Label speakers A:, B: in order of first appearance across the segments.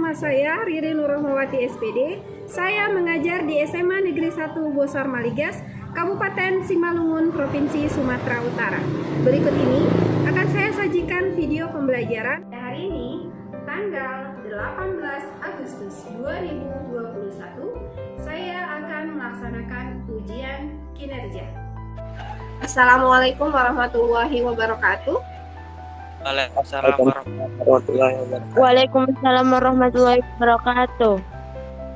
A: nama saya Riri Nurrohmawati SPD. Saya mengajar di SMA Negeri 1 Bosor Maligas, Kabupaten Simalungun, Provinsi Sumatera Utara. Berikut ini akan saya sajikan video pembelajaran. Hari ini, tanggal 18 Agustus 2021, saya akan melaksanakan ujian kinerja. Assalamualaikum warahmatullahi wabarakatuh.
B: Waalaikumsalam warahmatullahi wabarakatuh.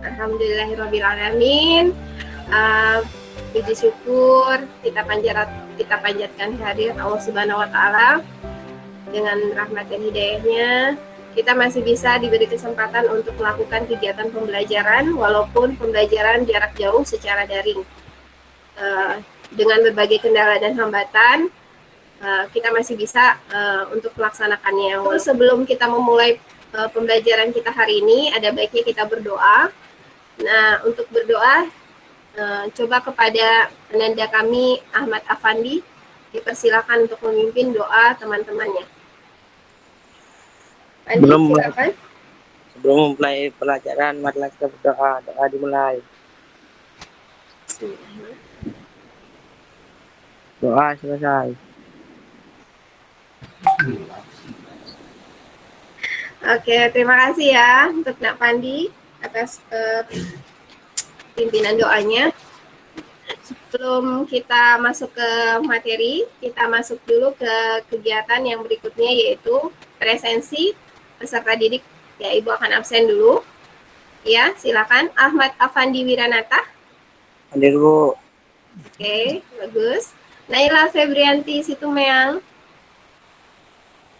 A: Alhamdulillahirrabbilalamin. Puji syukur kita panjatkan kehadirat Allah Subhanahu wa Ta'ala. Dengan rahmat dan hidayahnya, kita masih bisa diberi kesempatan untuk melakukan kegiatan pembelajaran walaupun pembelajaran jarak jauh secara daring. Dengan berbagai kendala dan hambatan, kita masih bisa untuk melaksanakannya. Sebelum kita memulai pembelajaran kita hari ini, ada baiknya kita berdoa. Nah, untuk berdoa, coba kepada penanda kami Ahmad Afandi, dipersilakan untuk memimpin doa teman-temannya. Andi, silakan.
C: Sebelum memulai pelajaran, marilah kita berdoa. Doa dimulai. Doa selesai.
A: Oke, terima kasih ya untuk Nak Pandi atas pimpinan doanya. Sebelum kita masuk ke materi, kita masuk dulu ke kegiatan yang berikutnya, yaitu presensi peserta didik. Ya, Ibu akan absen dulu. Ya, silakan. Ahmad Afandi Wiranata.
C: Hadir, Bu.
A: Oke, bagus. Naila Febrianti Situmeang.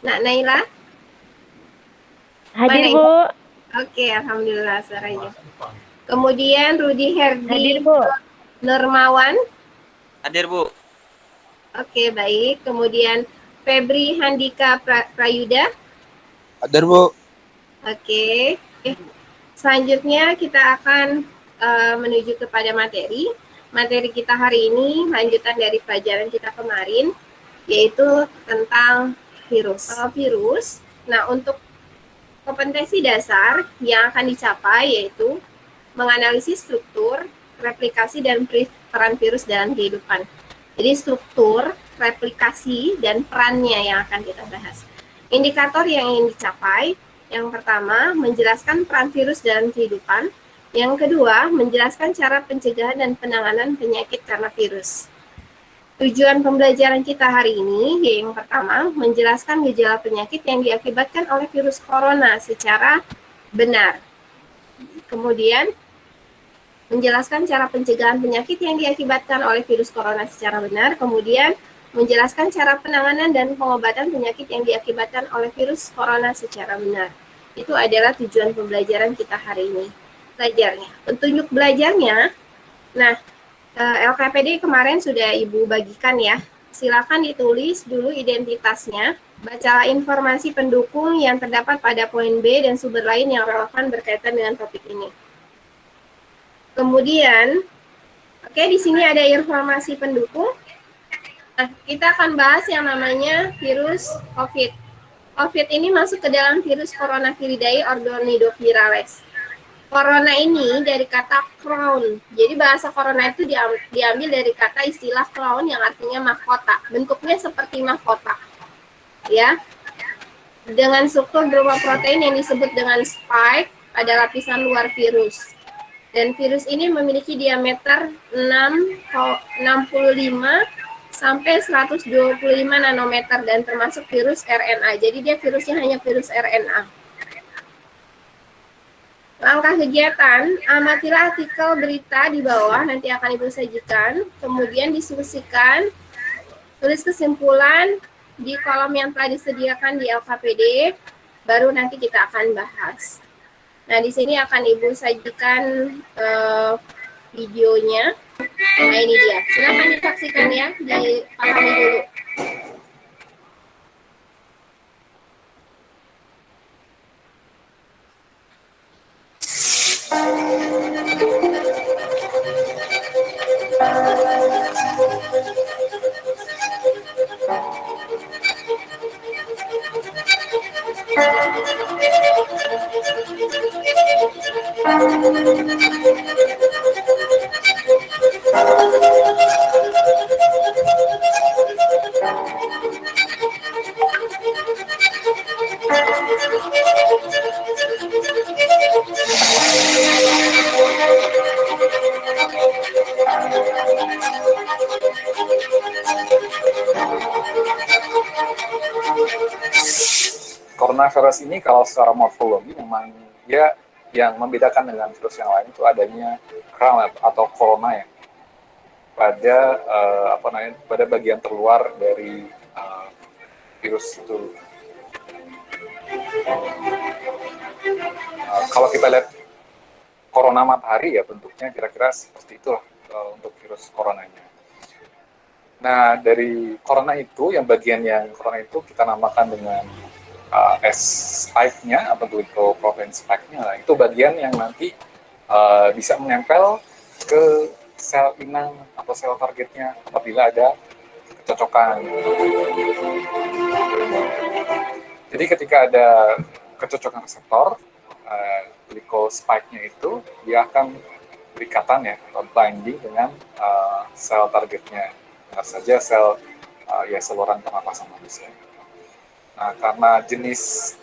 A: Nak Naila?
B: Hadir,
A: Mana
B: Bu.
A: Oke, alhamdulillah suaranya. Kemudian Rudi Herdi
B: Hadir, Bu.
A: Nurmawan.
D: Hadir, Bu.
A: Oke, baik. Kemudian Febri Handika Prayuda.
C: Hadir, Bu.
A: Oke. Selanjutnya kita akan menuju kepada materi. Materi kita hari ini lanjutan dari pelajaran kita kemarin, yaitu tentang virus. Nah, untuk kompetensi dasar yang akan dicapai yaitu menganalisis struktur, replikasi, dan peran virus dalam kehidupan. Jadi struktur, replikasi, dan perannya yang akan kita bahas. Indikator yang ingin dicapai, yang pertama, menjelaskan peran virus dalam kehidupan. Yang kedua, menjelaskan cara pencegahan dan penanganan penyakit karena virus. Tujuan pembelajaran kita hari ini, yang pertama, menjelaskan gejala penyakit yang diakibatkan oleh virus corona secara benar. Kemudian, menjelaskan cara pencegahan penyakit yang diakibatkan oleh virus corona secara benar. Kemudian, menjelaskan cara penanganan dan pengobatan penyakit yang diakibatkan oleh virus corona secara benar. Itu adalah tujuan pembelajaran kita hari ini. Belajarnya. Petunjuk belajarnya, nah, LKPD kemarin sudah Ibu bagikan ya. Silakan ditulis dulu identitasnya. Bacalah informasi pendukung yang terdapat pada poin B dan sumber lain yang relevan berkaitan dengan topik ini. Kemudian, di sini ada informasi pendukung. Nah, kita akan bahas yang namanya virus COVID. COVID ini masuk ke dalam virus Coronaviridae organovirales. Corona ini dari kata crown. Jadi bahasa corona itu diambil dari kata istilah crown yang artinya mahkota. Bentuknya seperti mahkota. Ya. Dengan struktur berupa protein yang disebut dengan spike pada lapisan luar virus. Dan virus ini memiliki diameter 65 sampai 125 nanometer dan termasuk virus RNA. Jadi dia virusnya hanya virus RNA. Langkah kegiatan, amatilah artikel berita di bawah, nanti akan Ibu sajikan, kemudian diskusikan, tulis kesimpulan di kolom yang telah disediakan di LKPD, baru nanti kita akan bahas. Nah, di sini akan Ibu sajikan videonya. Nah, ini dia. Silakan disaksikan ya, dipahami dulu.
D: Coronavirus ini kalau secara morfologi memang dia yang membedakan dengan virus yang lain itu adanya crown atau corona ya pada pada bagian terluar dari virus itu. Kalau kita lihat corona matahari ya bentuknya kira-kira seperti itulah untuk virus coronanya. Nah dari corona itu yang bagian yang corona itu kita namakan dengan S-spike-nya atau glycoprotein spike-nya, nah, itu bagian yang nanti bisa menempel ke sel inang atau sel targetnya apabila ada kecocokan. Jadi ketika ada kecocokan reseptor, glycospike-nya itu dia akan berikatan ya atau binding dengan sel targetnya, tentu saja sel saluran pernapasan manusia. Nah, karena jenis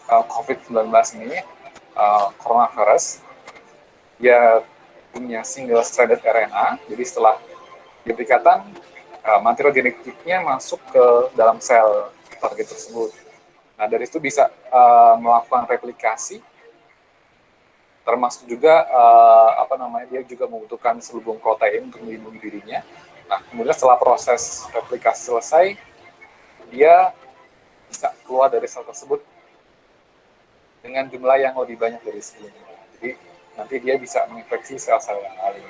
D: COVID-19 ini, coronavirus, dia punya single-stranded RNA, jadi setelah diberikan, material genetiknya masuk ke dalam sel target tersebut. Nah, dari itu bisa melakukan replikasi, termasuk juga dia juga membutuhkan selubung protein untuk melindungi dirinya. Nah, kemudian setelah proses replikasi selesai, dia bisa keluar dari sel tersebut dengan jumlah yang lebih banyak dari sebelumnya. Jadi nanti dia bisa menginfeksi sel-sel yang lain.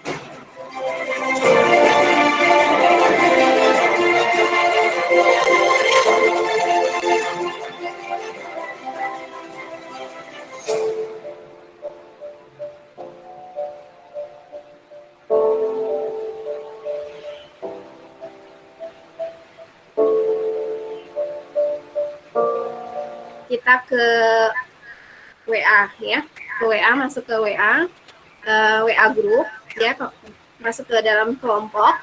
A: Kita ke WA ya, ke WA, masuk ke WA, WA group ya, masuk ke dalam kelompok.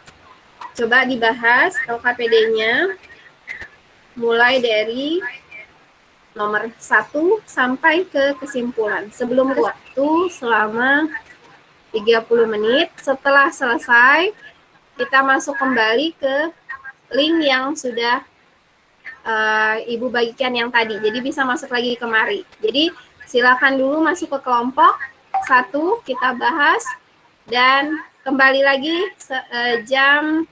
A: Coba dibahas LKPD-nya mulai dari nomor 1 sampai ke kesimpulan. Sebelum waktu selama 30 menit. Setelah selesai, kita masuk kembali ke link yang sudah Ibu bagikan yang tadi, jadi bisa masuk lagi kemari. Jadi silakan dulu masuk ke kelompok 1, kita bahas, dan kembali lagi jam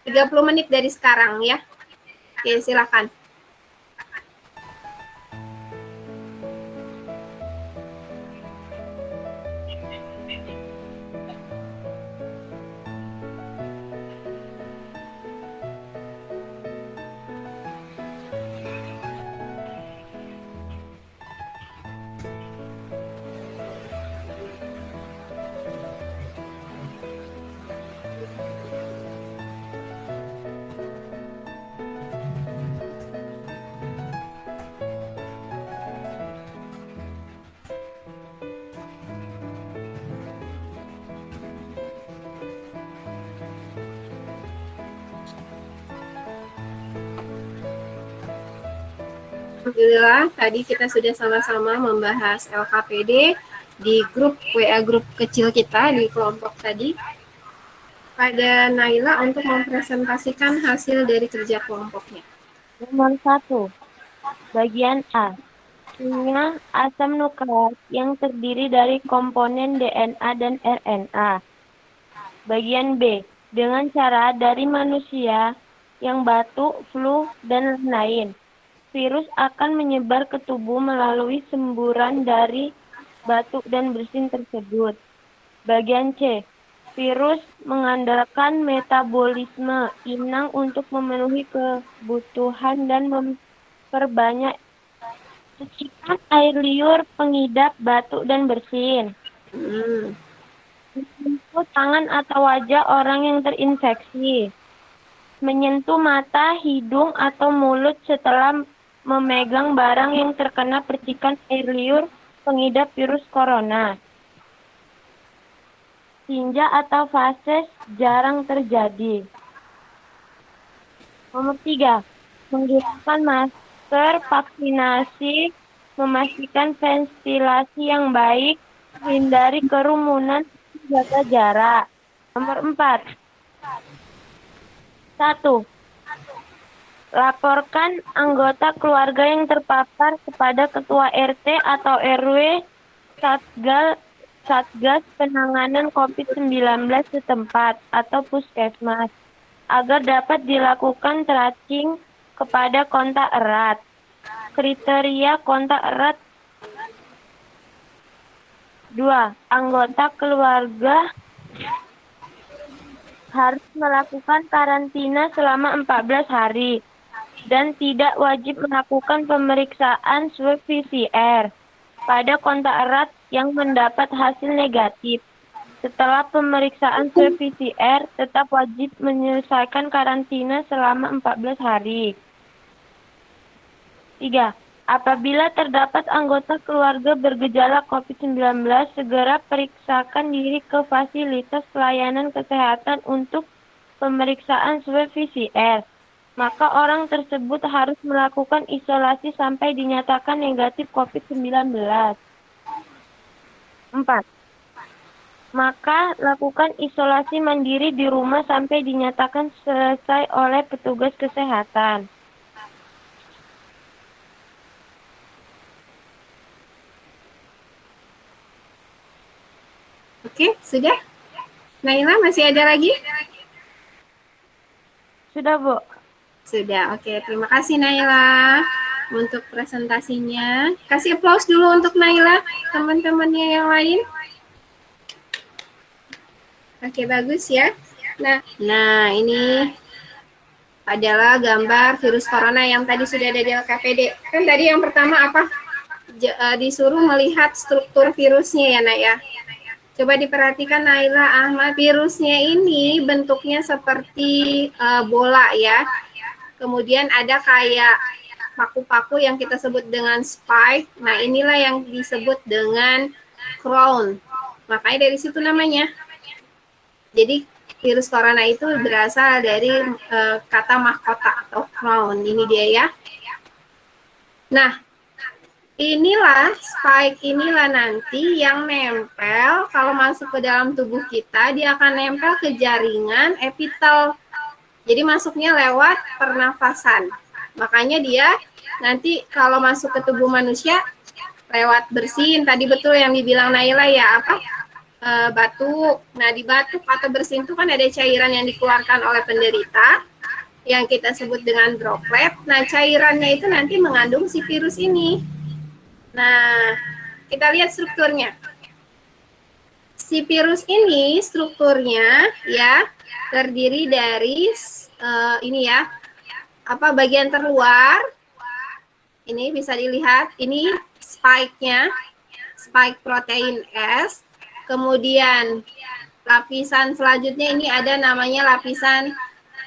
A: 30 menit dari sekarang ya. Oke, silakan. Alhamdulillah, tadi kita sudah sama-sama membahas LKPD di grup WA grup kecil kita di kelompok tadi. Pada Naila untuk mempresentasikan hasil dari kerja kelompoknya.
B: Nomor 1, bagian A. Punya asam nukleat yang terdiri dari komponen DNA dan RNA. Bagian B. Dengan cara dari manusia yang batuk, flu, dan lain-lain. Virus akan menyebar ke tubuh melalui semburan dari batuk dan bersin tersebut. Bagian C. Virus mengandalkan metabolisme inang untuk memenuhi kebutuhan dan memperbanyak percikan air liur pengidap batuk dan bersin. Menyentuh tangan atau wajah orang yang terinfeksi. Menyentuh mata, hidung, atau mulut setelah memegang barang yang terkena percikan air liur pengidap virus corona. Tinja atau fases jarang terjadi. Nomor 3, menggunakan masker, vaksinasi, memastikan ventilasi yang baik, hindari kerumunan, jaga jarak. Nomor 4, 1. Laporkan anggota keluarga yang terpapar kepada ketua RT atau RW Satgas Penanganan COVID-19 setempat atau puskesmas agar dapat dilakukan tracing kepada kontak erat. Kriteria kontak erat 2. Anggota keluarga harus melakukan karantina selama 14 hari dan tidak wajib melakukan pemeriksaan swab PCR pada kontak erat yang mendapat hasil negatif. Setelah pemeriksaan swab PCR, tetap wajib menyelesaikan karantina selama 14 hari. 3. Apabila terdapat anggota keluarga bergejala COVID-19, segera periksakan diri ke fasilitas pelayanan kesehatan untuk pemeriksaan swab PCR. Maka orang tersebut harus melakukan isolasi sampai dinyatakan negatif COVID-19. 4. Maka lakukan isolasi mandiri di rumah sampai dinyatakan selesai oleh petugas kesehatan.
A: Oke, sudah? Naila, masih ada lagi?
B: Sudah, Bu.
A: Sudah, oke. Terima kasih Naila untuk presentasinya. Kasih aplaus dulu untuk Naila, teman-temannya yang lain. Oke, bagus ya. Nah, ini adalah gambar virus corona yang tadi sudah ada di LKPD. Kan tadi yang pertama apa? Disuruh melihat struktur virusnya ya, Nak ya. Coba diperhatikan Naila Ahmad, virusnya ini bentuknya seperti bola ya. Kemudian ada kayak paku-paku yang kita sebut dengan spike. Nah, inilah yang disebut dengan crown. Makanya dari situ namanya. Jadi virus corona itu berasal dari kata mahkota atau crown. Ini dia ya. Nah, inilah spike inilah nanti yang nempel kalau masuk ke dalam tubuh kita, dia akan nempel ke jaringan epitel. Jadi masuknya lewat pernafasan. Makanya dia nanti kalau masuk ke tubuh manusia lewat bersin. Tadi betul yang dibilang Naila ya, apa? Batuk. Nah, di batuk atau bersin itu kan ada cairan yang dikeluarkan oleh penderita yang kita sebut dengan droplet. Nah, cairannya itu nanti mengandung si virus ini. Nah, kita lihat strukturnya. Si virus ini strukturnya ya terdiri dari ini ya, apa bagian terluar. Ini bisa dilihat, ini spike-nya, spike protein S. Kemudian lapisan selanjutnya ini ada namanya lapisan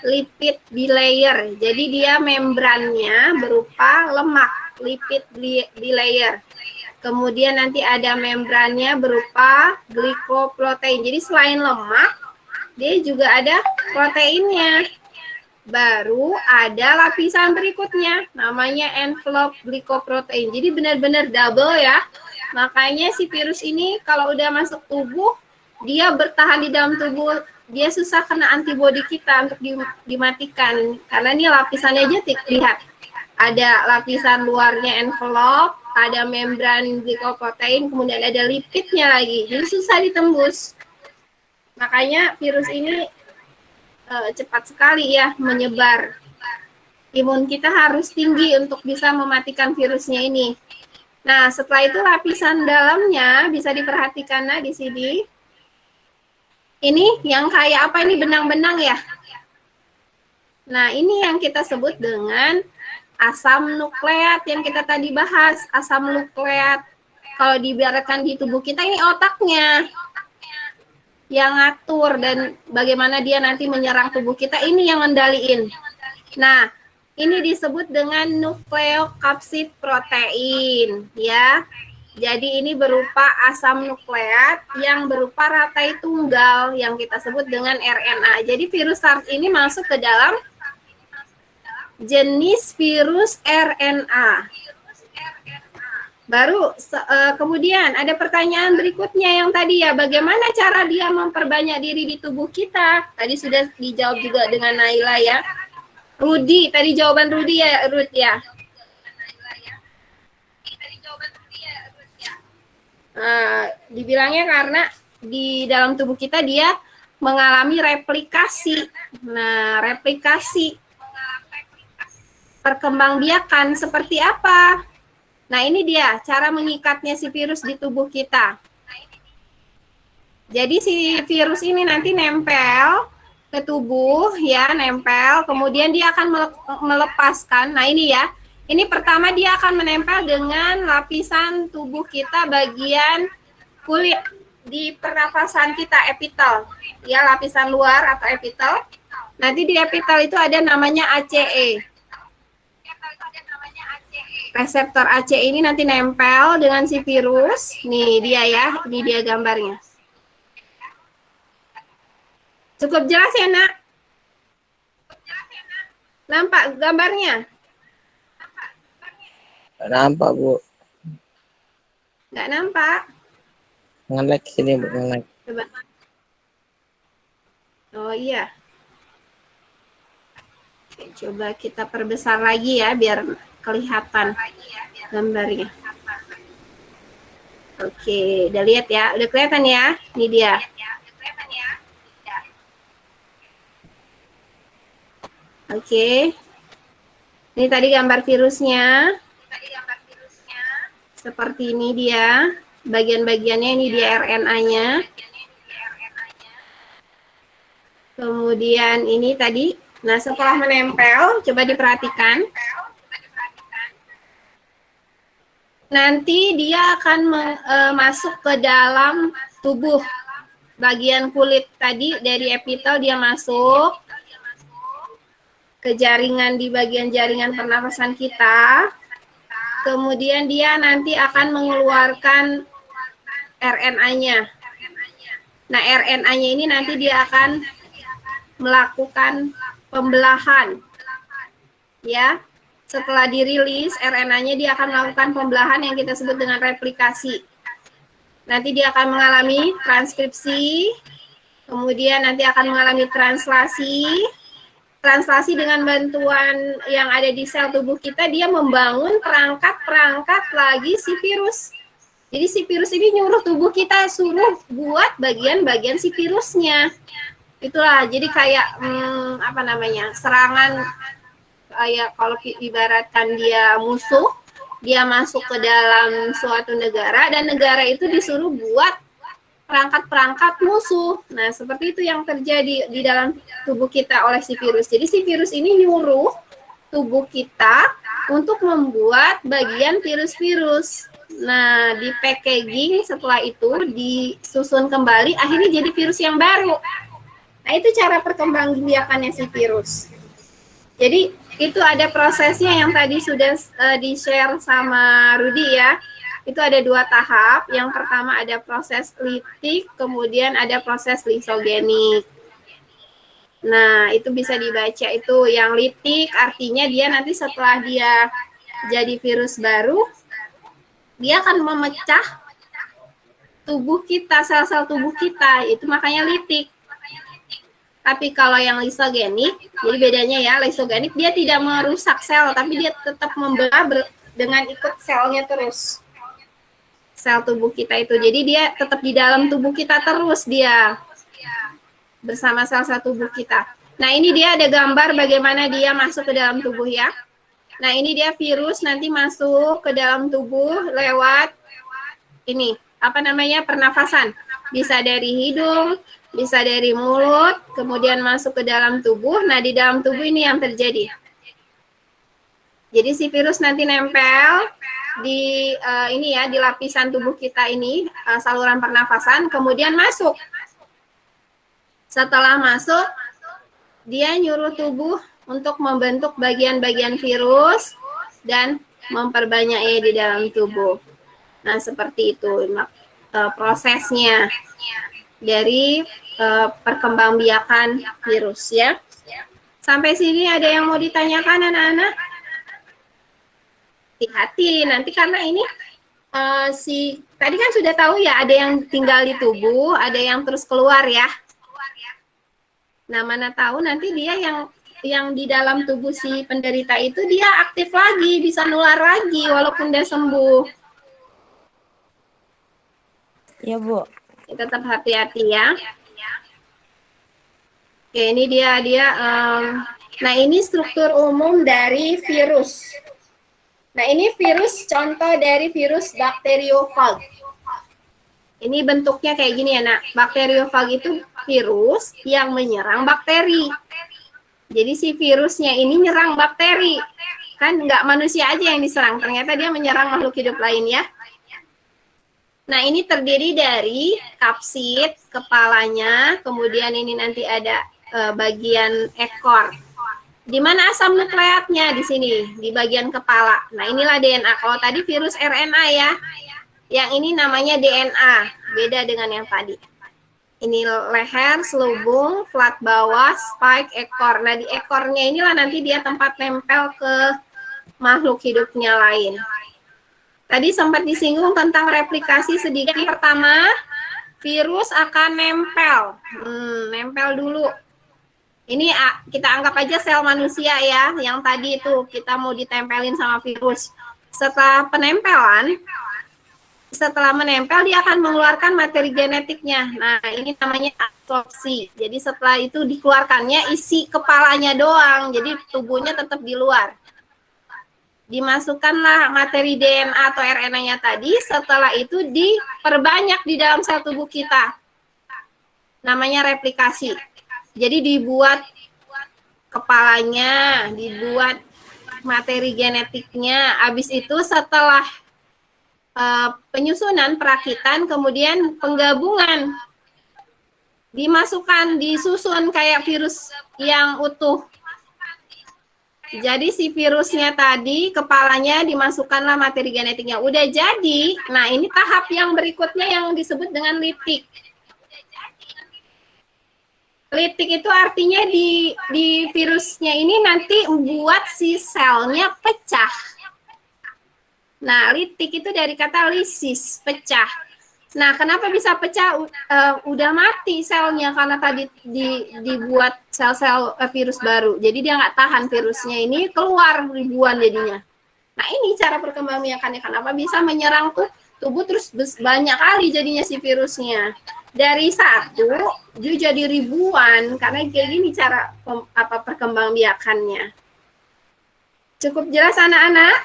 A: lipid bilayer. Jadi dia membrannya berupa lemak, lipid bilayer. Kemudian nanti ada membrannya berupa glikoprotein. Jadi selain lemak, dia juga ada proteinnya. Baru ada lapisan berikutnya, namanya envelope glikoprotein. Jadi benar-benar double ya. Makanya si virus ini kalau udah masuk tubuh, dia bertahan di dalam tubuh, dia susah kena antibodi kita untuk dimatikan. Karena ini lapisannya aja lihat. Ada lapisan luarnya envelope, ada membran glikoprotein, kemudian ada lipidnya lagi. Jadi susah ditembus. Makanya virus ini cepat sekali ya menyebar. Imun kita harus tinggi untuk bisa mematikan virusnya ini. Nah, setelah itu lapisan dalamnya bisa diperhatikan nah di sini. Ini yang kayak apa ini benang-benang ya. Nah, ini yang kita sebut dengan asam nukleat yang kita tadi bahas, asam nukleat. Kalau dibiarkan di tubuh kita ini otaknya yang ngatur dan bagaimana dia nanti menyerang tubuh kita, ini yang ngendaliin. Nah, ini disebut dengan nukleokapsid protein ya. Jadi ini berupa asam nukleat yang berupa rantai tunggal yang kita sebut dengan RNA. Jadi virus SARS ini masuk ke dalam jenis virus RNA. Baru kemudian ada pertanyaan berikutnya yang tadi ya, bagaimana cara dia memperbanyak diri di tubuh kita? Tadi sudah dijawab juga dengan Naila ya. Rudi, tadi jawaban Rudi ya, Rud ya. Dibilangnya karena di dalam tubuh kita dia mengalami replikasi. Nah, replikasi perkembangbiakan seperti apa? Nah, ini dia cara mengikatnya si virus di tubuh kita. Jadi si virus ini nanti nempel ke tubuh ya, nempel, kemudian dia akan melepaskan. Nah, ini ya. Ini pertama dia akan menempel dengan lapisan tubuh kita bagian kulit di pernafasan kita, epitel. Ya, lapisan luar atau epitel. Nanti di epitel itu ada namanya ACE. Reseptor ACE ini nanti nempel dengan si virus. Nih dia ya, ini dia gambarnya. Cukup jelas ya, Nak? Nampak gambarnya?
C: Nggak nampak, Bu.
A: Nggak nampak?
C: Nge-lag sini, Bu. Nge-lag.
A: Coba. Oh iya. Oke, coba kita perbesar lagi ya, biar kelihatan gambarnya. Oke, udah lihat ya, udah kelihatan ya, ini dia. Oke, ini tadi gambar virusnya. Seperti ini dia, bagian-bagiannya ini dia RNA-nya. Kemudian ini tadi, nah setelah menempel, coba diperhatikan. Nanti dia akan masuk ke dalam tubuh. Bagian kulit tadi dari epitel dia masuk ke jaringan di bagian jaringan pernafasan kita. Kemudian dia nanti akan mengeluarkan RNA-nya. Nah, RNA-nya ini nanti dia akan melakukan pembelahan. Ya. Setelah dirilis RNA-nya dia akan melakukan pembelahan yang kita sebut dengan replikasi. Nanti dia akan mengalami transkripsi, kemudian nanti akan mengalami translasi. Translasi dengan bantuan yang ada di sel tubuh kita, dia membangun perangkat-perangkat lagi si virus. Jadi si virus ini nyuruh tubuh kita suruh buat bagian-bagian si virusnya. Itulah, jadi kayak serangan. Ya, kalau ibaratkan dia musuh, dia masuk ke dalam suatu negara dan negara itu disuruh buat perangkat-perangkat musuh. Nah, seperti itu yang terjadi di dalam tubuh kita oleh si virus. Jadi si virus ini nyuruh tubuh kita untuk membuat bagian virus-virus. Nah, di packaging setelah itu disusun kembali, akhirnya jadi virus yang baru. Nah, itu cara perkembangbiakannya si virus. Jadi itu ada prosesnya yang tadi sudah di-share sama Rudi ya. Itu ada 2 tahap. Yang pertama ada proses litik, kemudian ada proses lisogenik. Nah, itu bisa dibaca itu yang litik artinya dia nanti setelah dia jadi virus baru, dia akan memecah tubuh kita, sel-sel tubuh kita. Itu makanya litik. Tapi kalau yang lisogenik, jadi bedanya ya, lisogenik dia tidak merusak sel, tapi dia tetap membelah dengan ikut selnya terus. Sel tubuh kita itu. Jadi dia tetap di dalam tubuh kita terus dia. Bersama sel-sel tubuh kita. Nah, ini dia ada gambar bagaimana dia masuk ke dalam tubuh ya. Nah, ini dia virus nanti masuk ke dalam tubuh lewat ini, pernafasan. Bisa dari hidung, bisa dari mulut, kemudian masuk ke dalam tubuh. Nah, di dalam tubuh ini yang terjadi. Jadi si virus nanti nempel di di lapisan tubuh kita ini, saluran pernafasan, kemudian masuk. Setelah masuk, dia nyuruh tubuh untuk membentuk bagian-bagian virus dan memperbanyaknya di dalam tubuh. Nah, seperti itu prosesnya dari perkembangbiakan virus ya. Sampai sini ada yang mau ditanyakan anak-anak? Hati-hati nanti karena ini tadi kan sudah tahu ya, ada yang tinggal di tubuh, ada yang terus keluar ya. Nah, mana tahu nanti dia yang di dalam tubuh si penderita itu dia aktif lagi, bisa nular lagi walaupun dia sembuh.
B: Ya, Bu.
A: Tetap hati-hati ya. Oke, ini dia nah ini struktur umum dari virus. Nah, ini virus, contoh dari virus bakteriofag. Ini bentuknya kayak gini ya, nak. Bakteriofag itu virus yang menyerang bakteri. Jadi si virusnya ini nyerang bakteri. Kan nggak manusia aja yang diserang, ternyata dia menyerang makhluk hidup lain ya. Nah, ini terdiri dari kapsid, kepalanya, kemudian ini nanti ada bagian ekor. Di mana asam nukleatnya? Di sini, di bagian kepala. Nah, inilah DNA. Kalau tadi virus RNA ya, yang ini namanya DNA, beda dengan yang tadi. Ini leher, selubung, flat bawah, spike, ekor. Nah, di ekornya inilah nanti dia tempat nempel ke makhluk hidupnya lain. Tadi sempat disinggung tentang replikasi sedikit. Pertama, virus akan nempel. Nempel dulu. Ini kita anggap aja sel manusia ya, yang tadi itu kita mau ditempelin sama virus. Setelah menempel dia akan mengeluarkan materi genetiknya. Nah, ini namanya absorpsi. Jadi setelah itu dikeluarkannya isi kepalanya doang, jadi tubuhnya tetap di luar. Dimasukkanlah materi DNA atau RNA-nya tadi, setelah itu diperbanyak di dalam sel tubuh kita. Namanya replikasi. Jadi dibuat kepalanya, dibuat materi genetiknya. Habis itu setelah penyusunan, perakitan, kemudian penggabungan. Dimasukkan, disusun kayak virus yang utuh. Jadi si virusnya tadi, kepalanya dimasukkanlah materi genetiknya. Udah jadi, nah ini tahap yang berikutnya yang disebut dengan litik. Litik itu artinya di virusnya ini nanti membuat si selnya pecah. Nah, litik itu dari kata lisis, pecah. Nah, kenapa bisa pecah? Udah mati selnya karena tadi dibuat sel-sel virus baru. Jadi dia nggak tahan virusnya ini, keluar ribuan jadinya. Nah, ini cara perkembangbiakannya. Kenapa bisa menyerang tubuh terus banyak kali jadinya si virusnya. Dari satu jadi ribuan, karena kayak gini cara perkembangbiakannya. Cukup jelas anak-anak?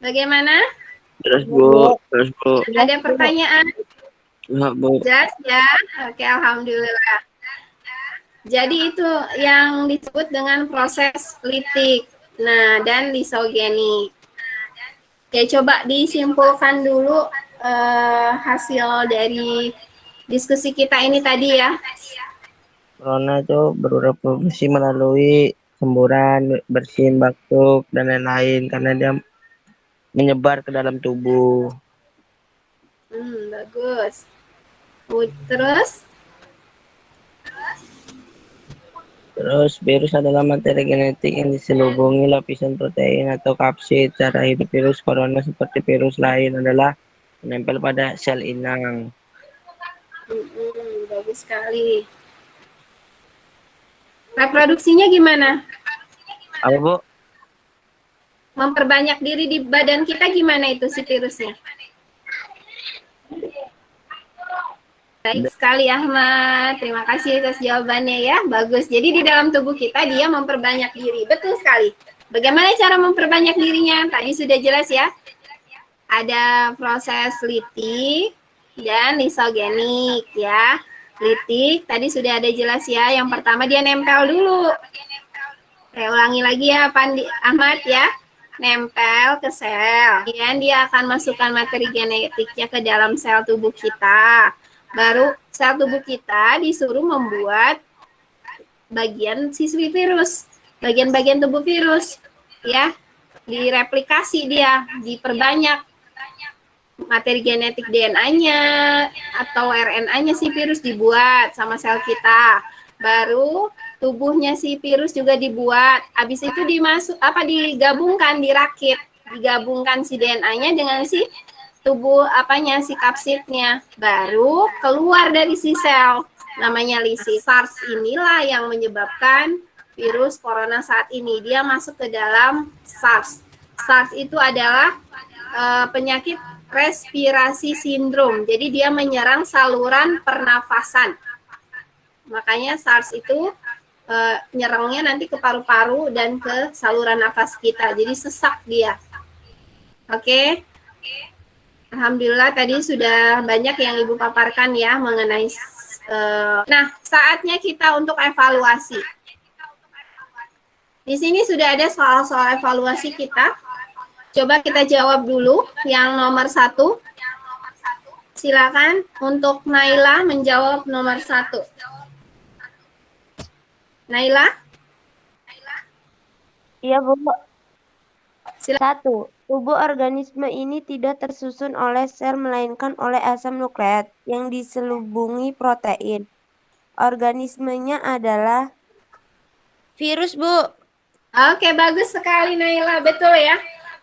A: Bagaimana?
C: Terus Bu.
A: Ada pertanyaan?
C: Enggak, Bu.
A: Jelas ya? Oke, alhamdulillah. Jadi itu yang disebut dengan proses litik. Nah, dan lisogenik. Oke, coba disimpulkan dulu hasil dari diskusi kita ini tadi ya.
C: Corona itu bereproduksi melalui semburan, bersin, batuk, dan lain-lain karena dia menyebar ke dalam tubuh.
A: Bagus.
C: Terus virus adalah materi genetik yang diselubungi lapisan protein atau kapsid. Cara hidup virus corona seperti virus lain adalah menempel pada sel inang.
A: Bagus sekali. Reproduksinya gimana?
C: Apa, Bu?
A: Memperbanyak diri di badan kita gimana itu si virusnya? Baik sekali Ahmad, terima kasih atas jawabannya ya, bagus. Jadi di dalam tubuh kita dia memperbanyak diri, betul sekali. Bagaimana cara memperbanyak dirinya? Tadi sudah jelas ya. Ada proses litik dan lisogenik ya. Litik tadi sudah ada jelas ya. Yang pertama dia nempel dulu. Saya ulangi lagi ya Ahmad ya. Nempel ke sel. Kemudian dia akan masukkan materi genetiknya ke dalam sel tubuh kita. Baru sel tubuh kita disuruh membuat bagian siswi virus, bagian-bagian tubuh virus, ya. direplikasi dia, diperbanyak materi genetik DNA-nya atau RNA-nya si virus dibuat sama sel kita. Baru tubuhnya si virus juga dibuat. Habis itu digabungkan, digabungkan si DNA-nya dengan si tubuh si kapsidnya. Baru keluar dari si sel, namanya lisis. SARS inilah yang menyebabkan virus corona saat ini. Dia masuk ke dalam SARS. SARS itu adalah penyakit respirasi sindrom. Jadi dia menyerang saluran pernafasan. Makanya SARS itu nyerangnya nanti ke paru-paru dan ke saluran nafas kita. Jadi sesak dia. Oke. Alhamdulillah tadi sudah banyak yang Ibu paparkan ya mengenai nah, saatnya kita untuk evaluasi. Di sini sudah ada soal-soal evaluasi kita. Coba kita jawab dulu yang nomor 1. Silakan untuk Naila menjawab nomor 1. Naila?
B: Iya, Bu.
A: Silakan.
B: 1. Tubuh organisme ini tidak tersusun oleh sel melainkan oleh asam nukleat yang diselubungi protein. Organismenya adalah virus, Bu.
A: Oke, bagus sekali Naila, betul ya.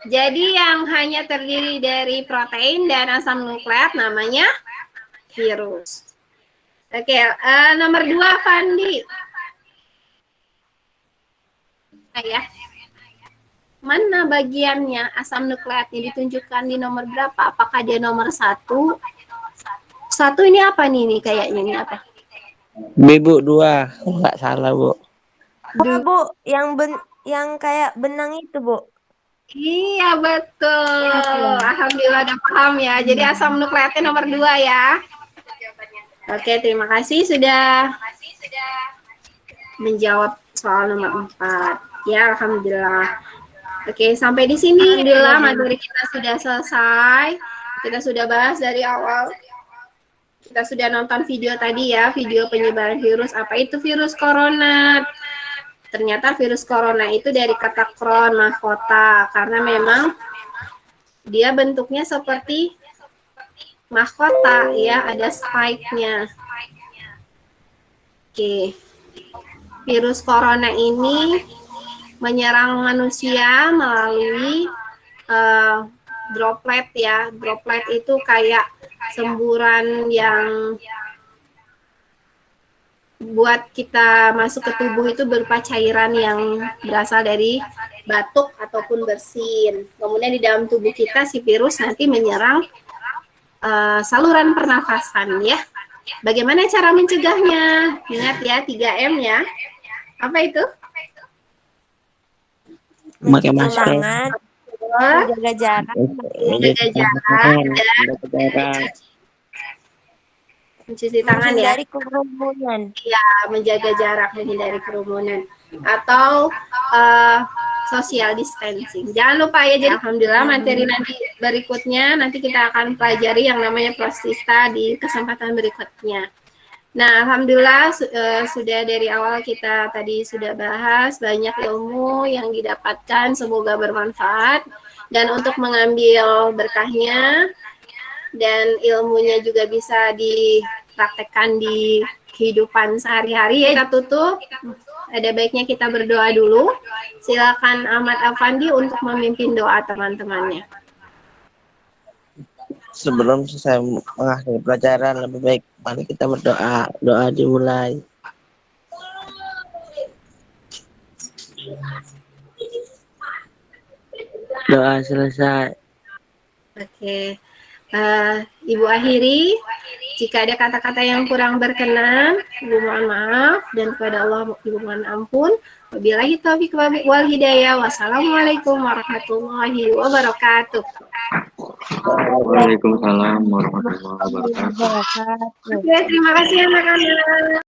A: Jadi yang hanya terdiri dari protein dan asam nukleat namanya virus. Oke, nomor 2 Fandi. Ya. Mana bagiannya asam nukleatnya ditunjukkan di nomor berapa? Apakah dia nomor 1? 1 ini apa nih kayaknya ini apa?
C: B, Bu, 2. Nggak salah, Bu.
B: Bu, yang kayak benang itu, Bu.
A: Iya, betul. Alhamdulillah udah paham ya. Jadi asam nukleatnya nomor 2 ya. Oke, terima kasih sudah menjawab soal nomor 4. Ya, alhamdulillah. Oke, sampai di sini alhamdulillah materi kita sudah selesai. Kita sudah bahas dari awal. Kita sudah nonton video tadi ya, video penyebaran virus. Apa itu virus corona? Ternyata virus corona itu dari kata kron, mahkota. Karena memang dia bentuknya seperti mahkota ya, ada spike-nya. Oke. Virus corona ini menyerang manusia melalui droplet ya. Droplet itu kayak semburan yang buat kita masuk ke tubuh itu berupa cairan yang berasal dari batuk ataupun bersin. Kemudian di dalam tubuh kita si virus nanti menyerang saluran pernafasan ya. Bagaimana cara mencegahnya? Ingat ya 3M ya. Apa itu?
C: Pakai masker.
B: Menjaga jarak.
A: Menjaga jarak. Mencuci tangan ya.
B: Menghindari kerumunan.
A: Ya, menjaga jarak, menghindari kerumunan. Atau social distancing. Jangan lupa ya, jadi alhamdulillah materi nanti berikutnya, nanti kita akan pelajari yang namanya Prostista di kesempatan berikutnya. Nah, alhamdulillah sudah dari awal kita tadi sudah bahas banyak ilmu yang didapatkan, semoga bermanfaat. Dan untuk mengambil berkahnya, dan ilmunya juga bisa dipraktekkan di kehidupan sehari-hari ya. Kita tutup, ada baiknya kita berdoa dulu. Silakan Ahmad Afandi untuk memimpin doa teman-temannya.
C: Sebelum saya mengakhiri pelajaran, lebih baik mari kita berdoa. Doa dimulai. Doa selesai.
A: Oke. Ibu akhiri, jika ada kata-kata yang kurang berkenan, Ibu mohon maaf, dan kepada Allah Ibu mohon ampun. Wabillahi taufiq wal hidayah. Wassalamualaikum warahmatullahi wabarakatuh.
E: Waalaikumsalam warahmatullahi wabarakatuh.
A: Oke, terima kasih anak-anak.